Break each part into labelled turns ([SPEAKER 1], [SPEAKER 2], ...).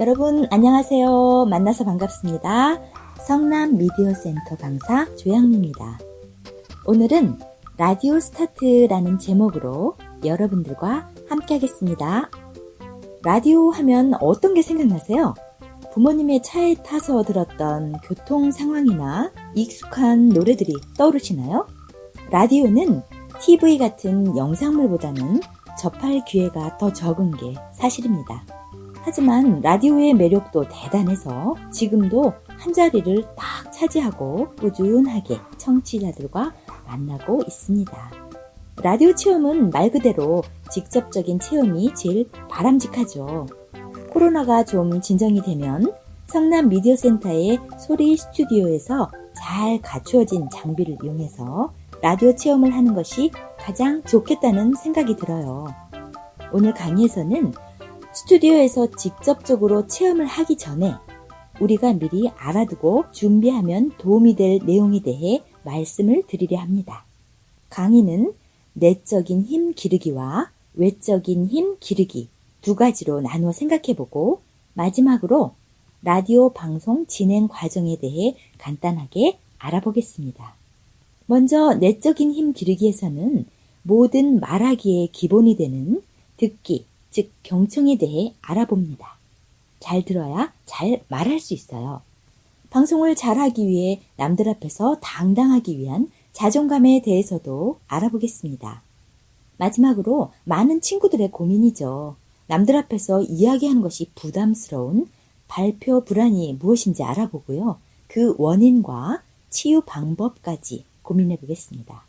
[SPEAKER 1] 여러분 안녕하세요. 만나서 반갑습니다. 성남 미디어 센터 강사 조양미입니다. 오늘은 라디오 스타트라는 제목으로 여러분들과 함께 하겠습니다. 라디오 하면 어떤 게 생각나세요? 부모님의 차에 타서 들었던 교통 상황이나 익숙한 노래들이 떠오르시나요? 라디오는 TV 같은 영상물보다는 접할 기회가 더 적은 게 사실입니다. 하지만 라디오의 매력도 대단해서 지금도 한자리를 딱 차지하고 꾸준하게 청취자들과 만나고 있습니다. 라디오 체험은 말 그대로 직접적인 체험이 제일 바람직하죠. 코로나가 좀 진정이 되면 성남 미디어 센터의 소리 스튜디오에서 잘 갖추어진 장비를 이용해서 라디오 체험을 하는 것이 가장 좋겠다는 생각이 들어요. 오늘 강의에서는 스튜디오에서 직접적으로 체험을 하기 전에 우리가 미리 알아두고 준비하면 도움이 될 내용에 대해 말씀을 드리려 합니다. 강의는 내적인 힘 기르기와 외적인 힘 기르기 두 가지로 나누어 생각해보고 마지막으로 라디오 방송 진행 과정에 대해 간단하게 알아보겠습니다. 먼저 내적인 힘 기르기에서는 모든 말하기의 기본이 되는 듣기, 즉 경청에 대해 알아봅니다. 잘 들어야 잘 말할 수 있어요. 방송을 잘하기 위해 남들 앞에서 당당하기 위한 자존감에 대해서도 알아보겠습니다. 마지막으로 많은 친구들의 고민이죠. 남들 앞에서 이야기하는 것이 부담스러운 발표 불안이 무엇인지 알아보고요. 그 원인과 치유 방법까지 고민해 보겠습니다.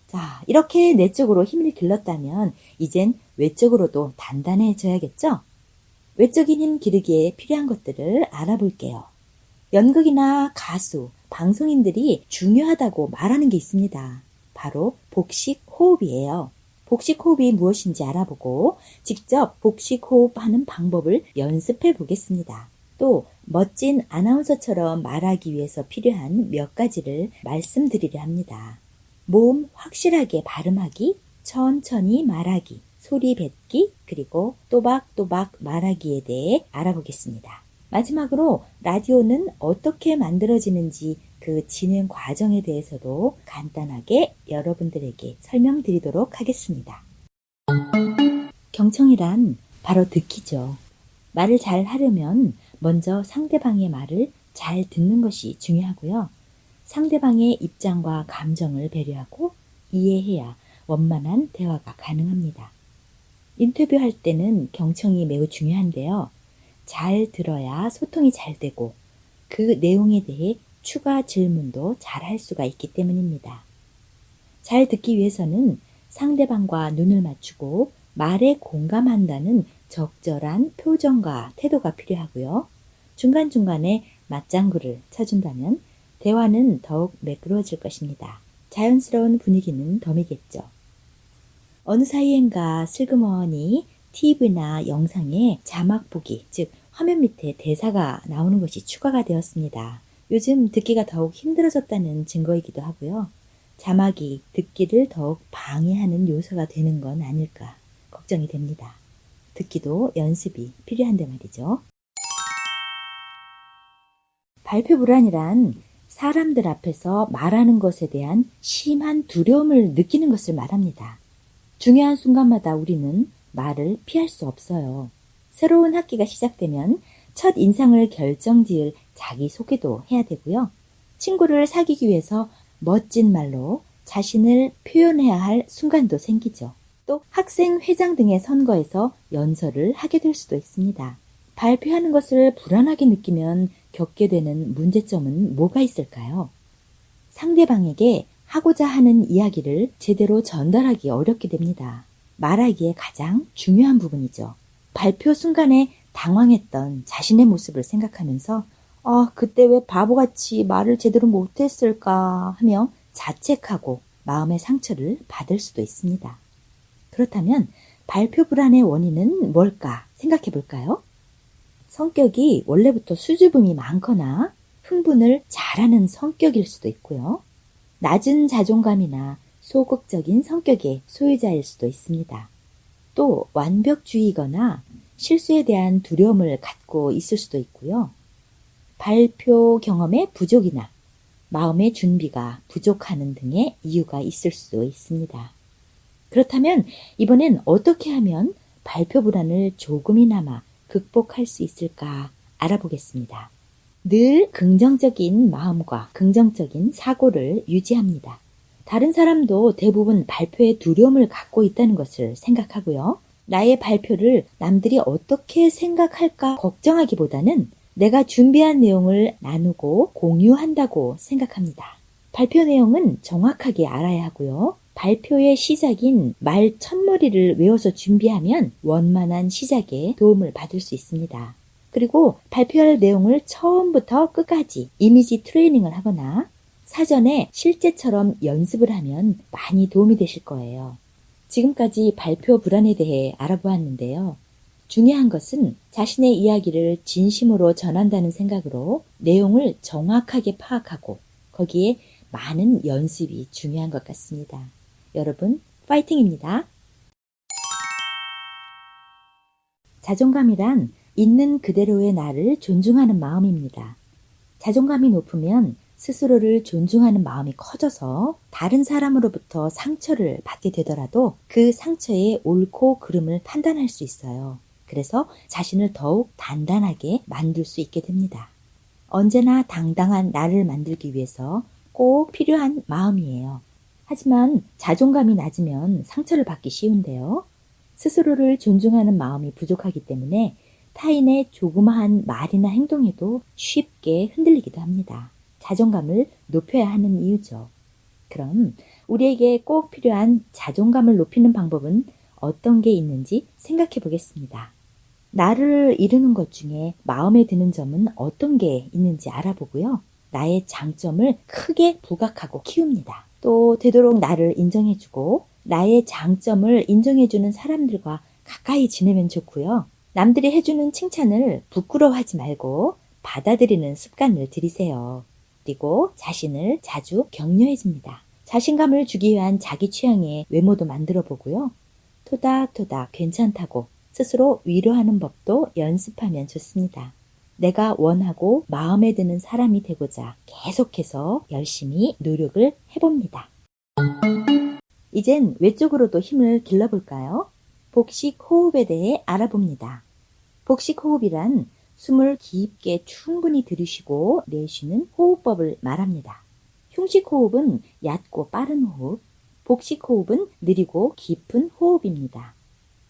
[SPEAKER 1] 자, 이렇게 내적으로 힘을 길렀다면 이젠 외적으로도 단단해져야겠죠? 외적인 힘 기르기에 필요한 것들을 알아볼게요. 연극이나 가수, 방송인들이 중요하다고 말하는 게 있습니다. 바로 복식 호흡이에요. 복식 호흡이 무엇인지 알아보고 직접 복식 호흡하는 방법을 연습해 보겠습니다. 또 멋진 아나운서처럼 말하기 위해서 필요한 몇 가지를 말씀드리려 합니다. 모음 확실하게 발음하기, 천천히 말하기, 소리 뱉기, 그리고 또박또박 말하기에 대해 알아보겠습니다. 마지막으로 라디오는 어떻게 만들어지는지 그 진행 과정에 대해서도 간단하게 여러분들에게 설명드리도록 하겠습니다. 경청이란 바로 듣기죠. 말을 잘 하려면 먼저 상대방의 말을 잘 듣는 것이 중요하고요. 상대방의 입장과 감정을 배려하고 이해해야 원만한 대화가 가능합니다. 인터뷰할 때는 경청이 매우 중요한데요. 잘 들어야 소통이 잘 되고 그 내용에 대해 추가 질문도 잘 할 수가 있기 때문입니다. 잘 듣기 위해서는 상대방과 눈을 맞추고 말에 공감한다는 적절한 표정과 태도가 필요하고요. 중간중간에 맞장구를 쳐준다면 대화는 더욱 매끄러워질 것입니다. 자연스러운 분위기는 덤이겠죠. 어느 사이엔가 슬그머니 TV나 영상에 자막 보기, 즉 화면 밑에 대사가 나오는 것이 추가가 되었습니다. 요즘 듣기가 더욱 힘들어졌다는 증거이기도 하고요. 자막이 듣기를 더욱 방해하는 요소가 되는 건 아닐까 걱정이 됩니다. 듣기도 연습이 필요한데 말이죠. 발표 불안이란 사람들 앞에서 말하는 것에 대한 심한 두려움을 느끼는 것을 말합니다. 중요한 순간마다 우리는 말을 피할 수 없어요. 새로운 학기가 시작되면 첫 인상을 결정지을 자기소개도 해야 되고요. 친구를 사귀기 위해서 멋진 말로 자신을 표현해야 할 순간도 생기죠. 또 학생회장 등의 선거에서 연설을 하게 될 수도 있습니다. 발표하는 것을 불안하게 느끼면 겪게 되는 문제점은 뭐가 있을까요? 상대방에게 하고자 하는 이야기를 제대로 전달하기 어렵게 됩니다. 말하기에 가장 중요한 부분이죠. 발표 순간에 당황했던 자신의 모습을 생각하면서 그때 왜 바보같이 말을 제대로 못했을까 하며 자책하고 마음의 상처를 받을 수도 있습니다. 그렇다면 발표 불안의 원인은 뭘까 생각해 볼까요? 성격이 원래부터 수줍음이 많거나 흥분을 잘하는 성격일 수도 있고요. 낮은 자존감이나 소극적인 성격의 소유자일 수도 있습니다. 또 완벽주의거나 실수에 대한 두려움을 갖고 있을 수도 있고요. 발표 경험의 부족이나 마음의 준비가 부족하는 등의 이유가 있을 수 있습니다. 그렇다면 이번엔 어떻게 하면 발표 불안을 조금이나마 극복할 수 있을까 알아보겠습니다. 늘 긍정적인 마음과 긍정적인 사고를 유지합니다. 다른 사람도 대부분 발표에 두려움을 갖고 있다는 것을 생각하고요. 나의 발표를 남들이 어떻게 생각할까 걱정하기보다는 내가 준비한 내용을 나누고 공유한다고 생각합니다. 발표 내용은 정확하게 알아야 하고요. 발표의 시작인 말 첫머리를 외워서 준비하면 원만한 시작에 도움을 받을 수 있습니다. 그리고 발표할 내용을 처음부터 끝까지 이미지 트레이닝을 하거나 사전에 실제처럼 연습을 하면 많이 도움이 되실 거예요. 지금까지 발표 불안에 대해 알아보았는데요. 중요한 것은 자신의 이야기를 진심으로 전한다는 생각으로 내용을 정확하게 파악하고 거기에 많은 연습이 중요한 것 같습니다. 여러분, 파이팅입니다. 자존감이란 있는 그대로의 나를 존중하는 마음입니다. 자존감이 높으면 스스로를 존중하는 마음이 커져서 다른 사람으로부터 상처를 받게 되더라도 그 상처의 옳고 그름을 판단할 수 있어요. 그래서 자신을 더욱 단단하게 만들 수 있게 됩니다. 언제나 당당한 나를 만들기 위해서 꼭 필요한 마음이에요. 하지만 자존감이 낮으면 상처를 받기 쉬운데요. 스스로를 존중하는 마음이 부족하기 때문에 타인의 조그마한 말이나 행동에도 쉽게 흔들리기도 합니다. 자존감을 높여야 하는 이유죠. 그럼 우리에게 꼭 필요한 자존감을 높이는 방법은 어떤 게 있는지 생각해 보겠습니다. 나를 이루는 것 중에 마음에 드는 점은 어떤 게 있는지 알아보고요. 나의 장점을 크게 부각하고 키웁니다. 또 되도록 나를 인정해주고 나의 장점을 인정해주는 사람들과 가까이 지내면 좋고요. 남들이 해주는 칭찬을 부끄러워하지 말고 받아들이는 습관을 들이세요. 그리고 자신을 자주 격려해줍니다. 자신감을 주기 위한 자기 취향의 외모도 만들어 보고요. 토닥토닥 괜찮다고 스스로 위로하는 법도 연습하면 좋습니다. 내가 원하고 마음에 드는 사람이 되고자 계속해서 열심히 노력을 해봅니다. 이젠 외쪽으로도 힘을 길러볼까요? 복식 호흡에 대해 알아봅니다. 복식 호흡이란 숨을 깊게 충분히 들이쉬고 내쉬는 호흡법을 말합니다. 흉식 호흡은 얕고 빠른 호흡, 복식 호흡은 느리고 깊은 호흡입니다.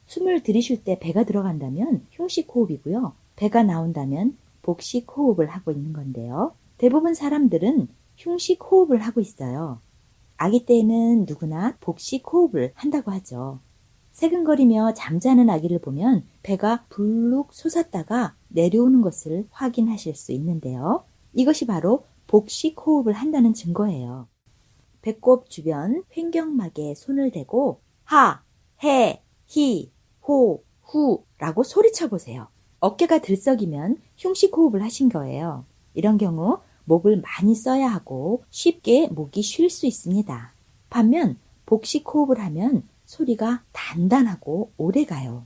[SPEAKER 1] 숨을 들이쉴 때 배가 들어간다면 흉식 호흡이고요. 배가 나온다면 복식 호흡을 하고 있는 건데요. 대부분 사람들은 흉식 호흡을 하고 있어요. 아기 때에는 누구나 복식 호흡을 한다고 하죠. 새근거리며 잠자는 아기를 보면 배가 불룩 솟았다가 내려오는 것을 확인하실 수 있는데요. 이것이 바로 복식 호흡을 한다는 증거예요. 배꼽 주변 횡격막에 손을 대고 하, 해, 히, 호, 후 라고 소리쳐 보세요. 어깨가 들썩이면 흉식 호흡을 하신 거예요. 이런 경우 목을 많이 써야 하고 쉽게 목이 쉴 수 있습니다. 반면 복식 호흡을 하면 소리가 단단하고 오래가요.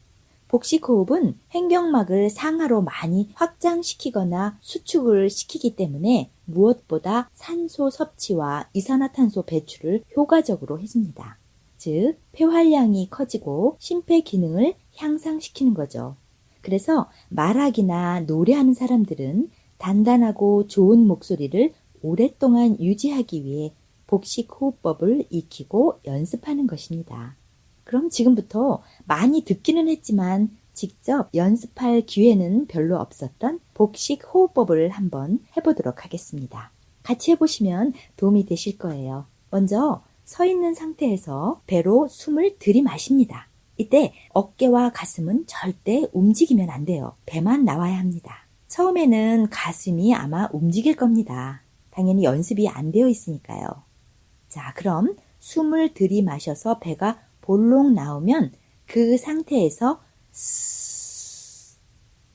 [SPEAKER 1] 복식 호흡은 횡격막을 상하로 많이 확장시키거나 수축을 시키기 때문에 무엇보다 산소 섭취와 이산화탄소 배출을 효과적으로 해줍니다. 즉, 폐활량이 커지고 심폐 기능을 향상시키는 거죠. 그래서 말하기나 노래하는 사람들은 단단하고 좋은 목소리를 오랫동안 유지하기 위해 복식 호흡법을 익히고 연습하는 것입니다. 그럼 지금부터 많이 듣기는 했지만 직접 연습할 기회는 별로 없었던 복식 호흡법을 한번 해보도록 하겠습니다. 같이 해보시면 도움이 되실 거예요. 먼저 서 있는 상태에서 배로 숨을 들이마십니다. 이때 어깨와 가슴은 절대 움직이면 안 돼요. 배만 나와야 합니다. 처음에는 가슴이 아마 움직일 겁니다. 당연히 연습이 안 되어 있으니까요. 자, 그럼 숨을 들이마셔서 배가 볼록 나오면 그 상태에서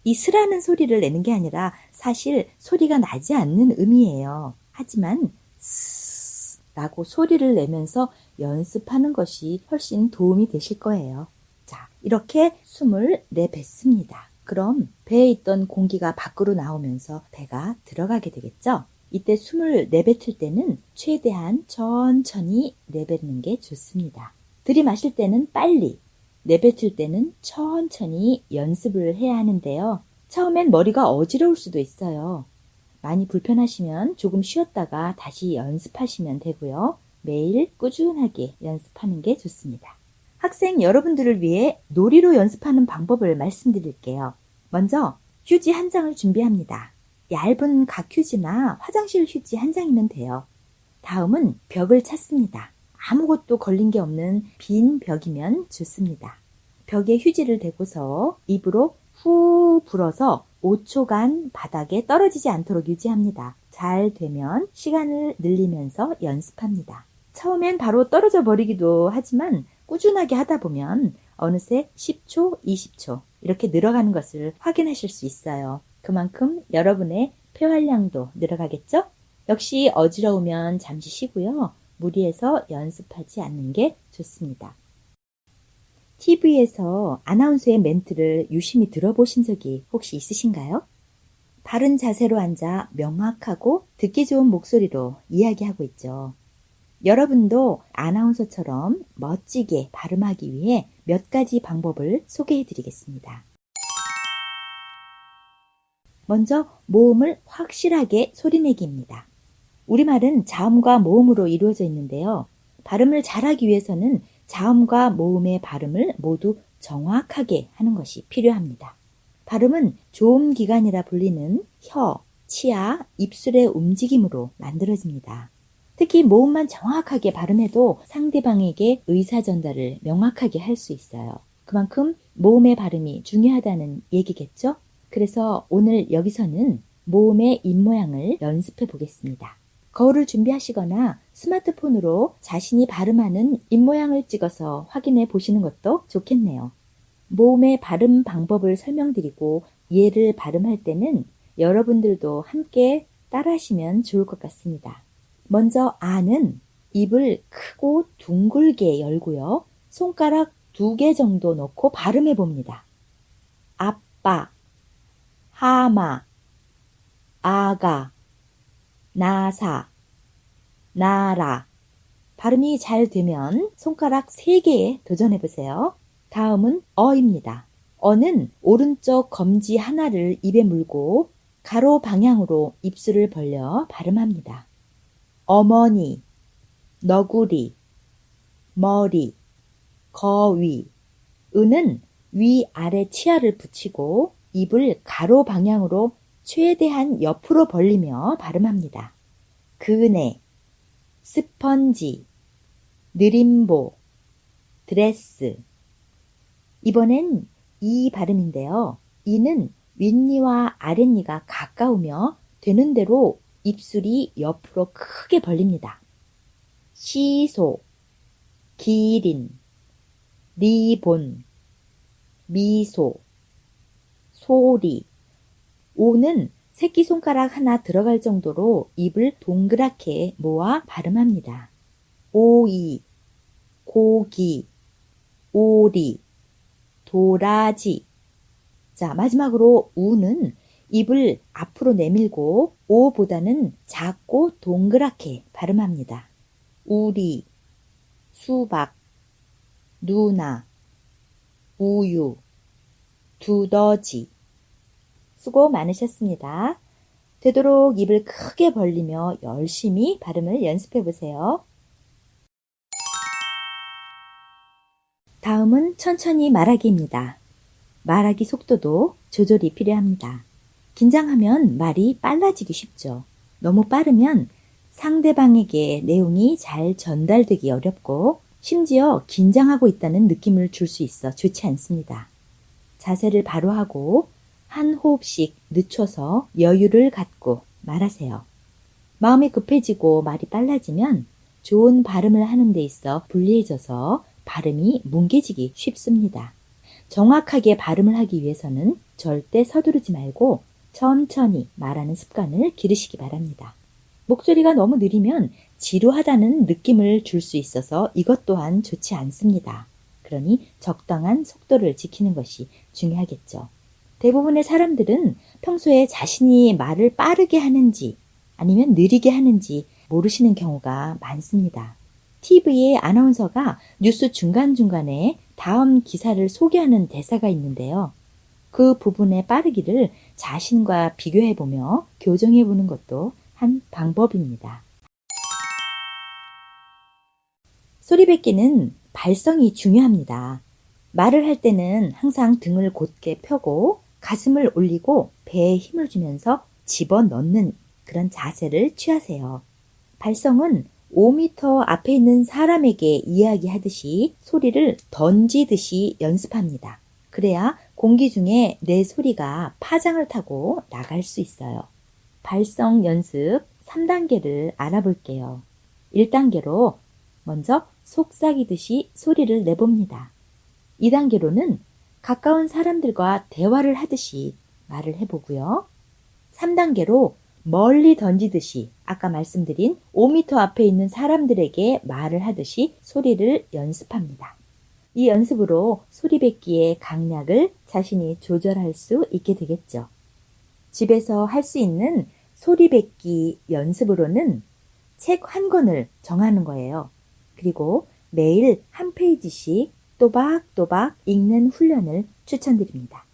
[SPEAKER 1] 이 스라는 소리를 내는 게 아니라 사실 소리가 나지 않는 음이에요. 하지만 라고 소리를 내면서 연습하는 것이 훨씬 도움이 되실 거예요. 자, 이렇게 숨을 내뱉습니다. 그럼 배에 있던 공기가 밖으로 나오면서 배가 들어가게 되겠죠? 이때 숨을 내뱉을 때는 최대한 천천히 내뱉는 게 좋습니다. 들이마실 때는 빨리, 내뱉을 때는 천천히 연습을 해야 하는데요. 처음엔 머리가 어지러울 수도 있어요. 많이 불편하시면 조금 쉬었다가 다시 연습하시면 되고요. 매일 꾸준하게 연습하는 게 좋습니다. 학생 여러분들을 위해 놀이로 연습하는 방법을 말씀드릴게요. 먼저 휴지 한 장을 준비합니다. 얇은 각 휴지나 화장실 휴지 한 장이면 돼요. 다음은 벽을 찾습니다. 아무것도 걸린 게 없는 빈 벽이면 좋습니다. 벽에 휴지를 대고서 입으로 후 불어서 5초간 바닥에 떨어지지 않도록 유지합니다. 잘 되면 시간을 늘리면서 연습합니다. 처음엔 바로 떨어져 버리기도 하지만 꾸준하게 하다 보면 어느새 10초, 20초 이렇게 늘어가는 것을 확인하실 수 있어요. 그만큼 여러분의 폐활량도 늘어가겠죠? 역시 어지러우면 잠시 쉬고요. 무리해서 연습하지 않는 게 좋습니다. TV에서 아나운서의 멘트를 유심히 들어보신 적이 혹시 있으신가요? 바른 자세로 앉아 명확하고 듣기 좋은 목소리로 이야기하고 있죠. 여러분도 아나운서처럼 멋지게 발음하기 위해 몇 가지 방법을 소개해 드리겠습니다. 먼저 모음을 확실하게 소리내기입니다. 우리말은 자음과 모음으로 이루어져 있는데요. 발음을 잘하기 위해서는 자음과 모음의 발음을 모두 정확하게 하는 것이 필요합니다. 발음은 조음기관이라 불리는 혀, 치아, 입술의 움직임으로 만들어집니다. 특히 모음만 정확하게 발음해도 상대방에게 의사 전달을 명확하게 할 수 있어요. 그만큼 모음의 발음이 중요하다는 얘기겠죠? 그래서 오늘 여기서는 모음의 입모양을 연습해 보겠습니다. 거울을 준비하시거나 스마트폰으로 자신이 발음하는 입모양을 찍어서 확인해 보시는 것도 좋겠네요. 모음의 발음 방법을 설명드리고 얘를 발음할 때는 여러분들도 함께 따라하시면 좋을 것 같습니다. 먼저 아는 입을 크고 둥글게 열고요. 손가락 2개 정도 넣고 발음해 봅니다. 아빠, 하마, 아가, 나사, 나라. 발음이 잘 되면 손가락 3개에 도전해 보세요. 다음은 어입니다. 어는 오른쪽 검지 하나를 입에 물고 가로 방향으로 입술을 벌려 발음합니다. 어머니, 너구리, 머리, 거위. 은은 위아래 치아를 붙이고 입을 가로 방향으로 최대한 옆으로 벌리며 발음합니다. 그네, 스펀지, 느림보, 드레스. 이번엔 이 발음인데요. 이는 윗니와 아랫니가 가까우며 되는 대로 입술이 옆으로 크게 벌립니다. 시소, 기린, 리본, 미소, 소리. 오는 새끼손가락 하나 들어갈 정도로 입을 동그랗게 모아 발음합니다. 오이, 고기, 오리, 도라지. 자, 마지막으로 우는 입을 앞으로 내밀고 오보다는 작고 동그랗게 발음합니다. 우리, 수박, 누나, 우유, 두더지. 수고 많으셨습니다. 되도록 입을 크게 벌리며 열심히 발음을 연습해 보세요. 다음은 천천히 말하기입니다. 말하기 속도도 조절이 필요합니다. 긴장하면 말이 빨라지기 쉽죠. 너무 빠르면 상대방에게 내용이 잘 전달되기 어렵고 심지어 긴장하고 있다는 느낌을 줄 수 있어 좋지 않습니다. 자세를 바로 하고 한 호흡씩 늦춰서 여유를 갖고 말하세요. 마음이 급해지고 말이 빨라지면 좋은 발음을 하는 데 있어 불리해져서 발음이 뭉개지기 쉽습니다. 정확하게 발음을 하기 위해서는 절대 서두르지 말고 천천히 말하는 습관을 기르시기 바랍니다. 목소리가 너무 느리면 지루하다는 느낌을 줄 수 있어서 이것 또한 좋지 않습니다. 그러니 적당한 속도를 지키는 것이 중요하겠죠. 대부분의 사람들은 평소에 자신이 말을 빠르게 하는지 아니면 느리게 하는지 모르시는 경우가 많습니다. TV의 아나운서가 뉴스 중간중간에 다음 기사를 소개하는 대사가 있는데요. 그 부분의 빠르기를 자신과 비교해보며 교정해보는 것도 한 방법입니다. 소리 뱉기는 발성이 중요합니다. 말을 할 때는 항상 등을 곧게 펴고 가슴을 올리고 배에 힘을 주면서 집어넣는 그런 자세를 취하세요. 발성은 5m 앞에 있는 사람에게 이야기하듯이 소리를 던지듯이 연습합니다. 그래야 공기 중에 내 소리가 파장을 타고 나갈 수 있어요. 발성 연습 3단계를 알아볼게요. 1단계로 먼저 속삭이듯이 소리를 내봅니다. 2단계로는 가까운 사람들과 대화를 하듯이 말을 해보고요. 3단계로 멀리 던지듯이 아까 말씀드린 5m 앞에 있는 사람들에게 말을 하듯이 소리를 연습합니다. 이 연습으로 소리 뱉기의 강약을 자신이 조절할 수 있게 되겠죠. 집에서 할 수 있는 소리 뱉기 연습으로는 책 한 권을 정하는 거예요. 그리고 매일 한 페이지씩 또박또박 읽는 훈련을 추천드립니다.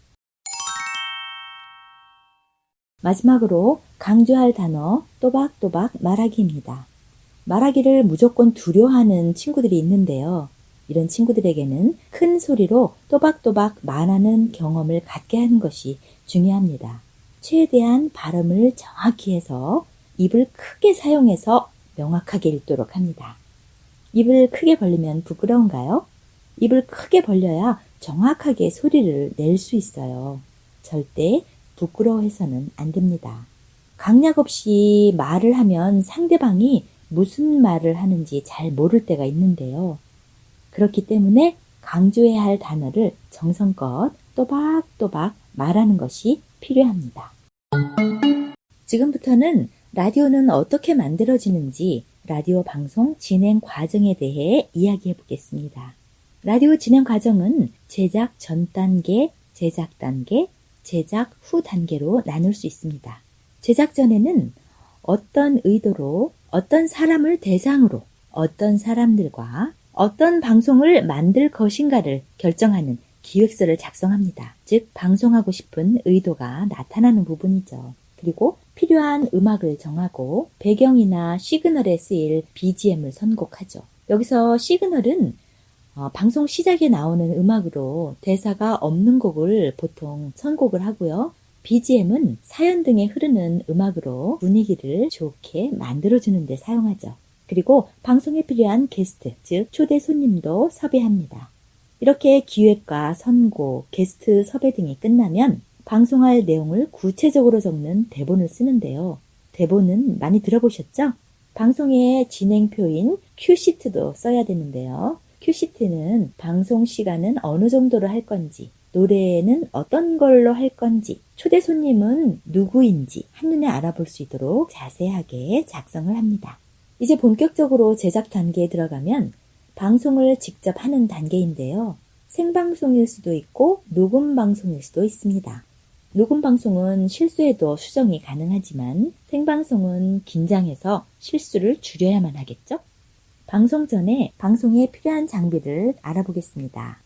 [SPEAKER 1] 마지막으로 강조할 단어 또박또박 말하기입니다. 말하기를 무조건 두려워하는 친구들이 있는데요. 이런 친구들에게는 큰 소리로 또박또박 말하는 경험을 갖게 하는 것이 중요합니다. 최대한 발음을 정확히 해서 입을 크게 사용해서 명확하게 읽도록 합니다. 입을 크게 벌리면 부끄러운가요? 입을 크게 벌려야 정확하게 소리를 낼 수 있어요. 절대 부끄러워해서는 안 됩니다. 강약 없이 말을 하면 상대방이 무슨 말을 하는지 잘 모를 때가 있는데요. 그렇기 때문에 강조해야 할 단어를 정성껏 또박또박 말하는 것이 필요합니다. 지금부터는 라디오는 어떻게 만들어지는지 라디오 방송 진행 과정에 대해 이야기해 보겠습니다. 라디오 진행 과정은 제작 전 단계, 제작 단계, 제작 후 단계로 나눌 수 있습니다. 제작 전에는 어떤 의도로 어떤 사람을 대상으로 어떤 사람들과 어떤 방송을 만들 것인가를 결정하는 기획서를 작성합니다. 즉 방송하고 싶은 의도가 나타나는 부분이죠. 그리고 필요한 음악을 정하고 배경이나 시그널에 쓰일 BGM을 선곡하죠. 여기서 시그널은 방송 시작에 나오는 음악으로 대사가 없는 곡을 보통 선곡을 하고요. BGM은 사연 등에 흐르는 음악으로 분위기를 좋게 만들어주는 데 사용하죠. 그리고 방송에 필요한 게스트, 즉 초대 손님도 섭외합니다. 이렇게 기획과 선고, 게스트 섭외 등이 끝나면 방송할 내용을 구체적으로 적는 대본을 쓰는데요. 대본은 많이 들어보셨죠? 방송의 진행표인 큐시트도 써야 되는데요. 큐시트는 방송 시간은 어느 정도로 할 건지, 노래는 어떤 걸로 할 건지, 초대 손님은 누구인지 한눈에 알아볼 수 있도록 자세하게 작성을 합니다. 이제 본격적으로 제작 단계에 들어가면 방송을 직접 하는 단계인데요. 생방송일 수도 있고 녹음 방송일 수도 있습니다. 녹음 방송은 실수해도 수정이 가능하지만 생방송은 긴장해서 실수를 줄여야만 하겠죠? 방송 전에 방송에 필요한 장비를 알아보겠습니다.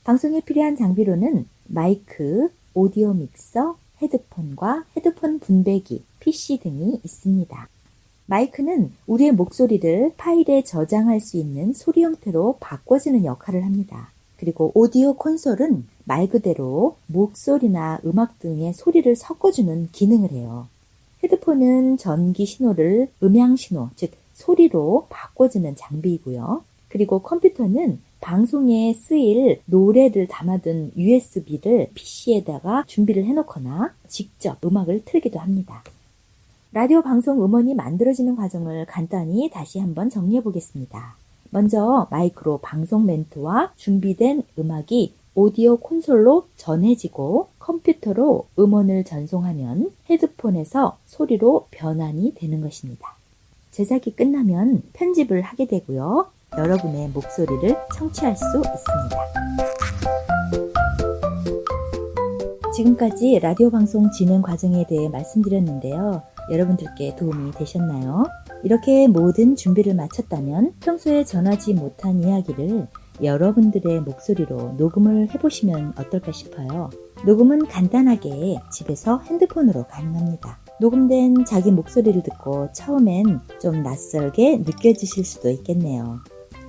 [SPEAKER 1] 방송에 필요한 장비로는 마이크, 오디오 믹서, 헤드폰과 헤드폰 분배기, PC 등이 있습니다. 마이크는 우리의 목소리를 파일에 저장할 수 있는 소리 형태로 바꿔주는 역할을 합니다. 그리고 오디오 콘솔은 말 그대로 목소리나 음악 등의 소리를 섞어주는 기능을 해요. 헤드폰은 전기 신호를 음향 신호, 즉 소리로 바꿔주는 장비이고요. 그리고 컴퓨터는 방송에 쓰일 노래를 담아둔 USB를 PC에다가 준비를 해놓거나 직접 음악을 틀기도 합니다. 라디오 방송 음원이 만들어지는 과정을 간단히 다시 한번 정리해 보겠습니다. 먼저 마이크로 방송 멘트와 준비된 음악이 오디오 콘솔로 전해지고 컴퓨터로 음원을 전송하면 헤드폰에서 소리로 변환이 되는 것입니다. 제작이 끝나면 편집을 하게 되고요. 여러분의 목소리를 청취할 수 있습니다. 지금까지 라디오 방송 진행 과정에 대해 말씀드렸는데요. 여러분들께 도움이 되셨나요? 이렇게 모든 준비를 마쳤다면 평소에 전하지 못한 이야기를 여러분들의 목소리로 녹음을 해보시면 어떨까 싶어요. 녹음은 간단하게 집에서 핸드폰으로 가능합니다. 녹음된 자기 목소리를 듣고 처음엔 좀 낯설게 느껴지실 수도 있겠네요.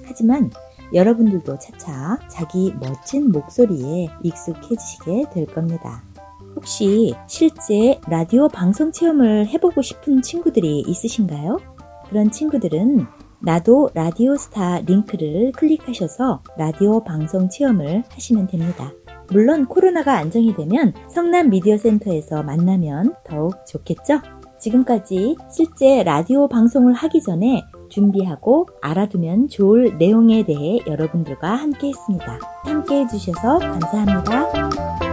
[SPEAKER 1] 하지만 여러분들도 차차 자기 멋진 목소리에 익숙해지시게 될 겁니다. 혹시 실제 라디오 방송 체험을 해보고 싶은 친구들이 있으신가요? 그런 친구들은 나도 라디오스타 링크를 클릭하셔서 라디오 방송 체험을 하시면 됩니다. 물론 코로나가 안정이 되면 성남 미디어 센터에서 만나면 더욱 좋겠죠? 지금까지 실제 라디오 방송을 하기 전에 준비하고 알아두면 좋을 내용에 대해 여러분들과 함께 했습니다. 함께 해주셔서 감사합니다.